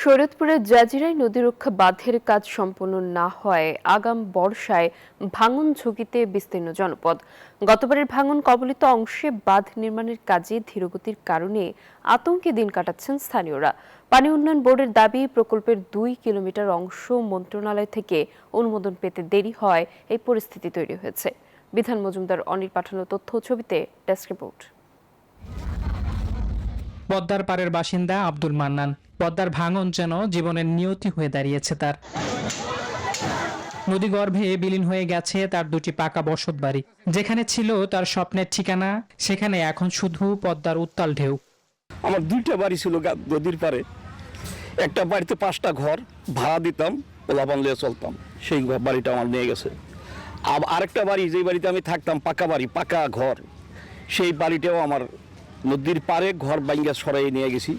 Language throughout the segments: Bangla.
শরীয়তপুরের জাজিরায় নদীরক্ষা বাঁধের কাজ সম্পন্ন না হওয়ায় আগাম বর্ষায় ভাঙন ঝুঁকিতে বিস্তীর্ণ জনপদ। গতবারের ভাঙন কবলিত অংশে বাঁধ নির্মাণের কাজে ধীরগতির কারণে আতঙ্কে দিন কাটাচ্ছেন স্থানীয়রা। পানি উন্নয়ন বোর্ডের দাবি, প্রকল্পের 2 কিলোমিটার অংশ মন্ত্রণালয় থেকে অনুমোদন পেতে দেরি হওয়ায় এই পরিস্থিতি তৈরি হয়েছে। বিধান মজুমদার অনির পাঠানো তথ্য ছবিতে ডেস্ক রিপোর্ট। পদ্মার পাড়ের বাসিন্দা আব্দুল মান্নান। পদ্মার ভাঙন যেন জীবনের নিয়তি হয়ে দাঁড়িয়েছে তার। নদীগর্ভে বিলীন হয়ে গেছে তার দুটি পাকা বসত বাড়ি। যেখানে ছিল তার স্বপ্নের ঠিকানা, সেখানে এখন শুধু পদ্মার উত্তাল ঢেউ। আমার 2টা বাড়ি ছিল নদীর পাড়ে। একটা বাড়িতে 5টা ঘর ভাড়া দিতাম, পোলাপান নিয়ে চলতাম। সেই বাড়িটা আমার নিয়ে গেছে। আরেকটা বাড়ি, যেই বাড়িতে আমি থাকতাম, পাকা বাড়ি, পাকা ঘর, সেই বাড়িটাও আমার নদীর পাড়ে ঘর ভাঙা সরাই নিয়ে গেছি।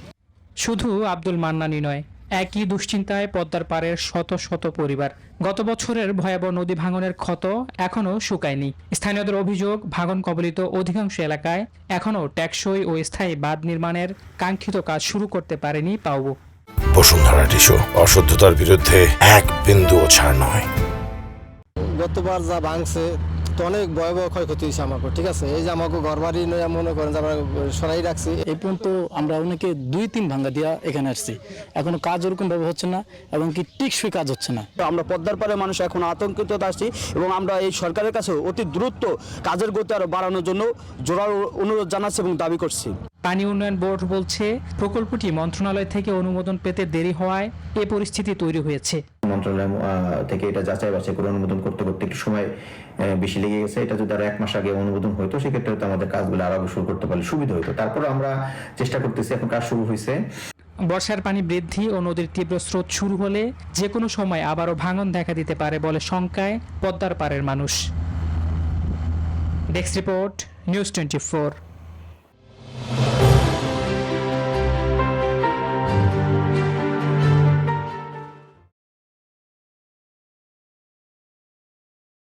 শুধু আব্দুল মান্নানই নয়, একই দুশ্চিন্তায় পদ্মার পাড়ের শত শত পরিবার। গত বছরের ভয়াবহ নদী ভাঙনের ক্ষত এখনো শুকায়নি। স্থানীয়দের অভিযোগ, ভাঙন কবলিত অধিকাংশ এলাকায় এখনো টেকসই ও স্থায়ী বাঁধ নির্মাণের কাঙ্ক্ষিত কাজ শুরু করতে পারেনি পাওবো। বসুন্ধরা টিস্যু, অশুদ্ধতার বিরুদ্ধে এক বিন্দুও ছাড় নয়। গতবার যা ভাঙছে তো অনেক ভয়াবহ ক্ষয়ক্ষতি হয়েছে আমাকে, ঠিক আছে। এই যে আমাকে ঘর বাড়ি নয় মনে করেন যে আমরা সরাই রাখছি। এই পর্যন্ত আমরা অনেকে 2-3 ভাঙ্গা দিয়া এখানে আসছি, এখনো কাজ ওরকম ভাবে হচ্ছে না এবং কি টিকসই কাজ হচ্ছে না। আমরা পদ্মার পাড়ে মানুষ এখন আতঙ্কিত আছি এবং আমরা এই সরকারের কাছে অতি দ্রুত কাজের গতি আরো বাড়ানোর জন্য জোরালো অনুরোধ জানাচ্ছি এবং দাবি করছি। পানি উন্নয়ন বোর্ড বলছে, প্রকল্পটি মন্ত্রণালয় থেকে অনুমোদন পেতে দেরি হওয়ায় এ পরিস্থিতি তৈরি হয়েছে। মন্ত্রণালয় থেকে এটা যাচাই বাছাই করে অনুমোদন করতে করতে একটু সময় বেশি লেগে গেছে। এটা যদি আরো 1 মাস আগে অনুমোদন হইতো, সেক্ষেত্রে হয়তো আমাদের কাজগুলো আরো শুরু করতে পারলে সুবিধা হতো। তারপরে আমরা চেষ্টা করতেছি, এখন কাজ শুরু হয়েছে। বর্ষার পানি বৃদ্ধি ও নদীর তীব্র স্রোত শুরু হলে যে কোনো সময় আবারও ভাঙন দেখা দিতে পারে বলে শঙ্কায় পদ্মার পাড়ের মানুষ। Desk report, news 24।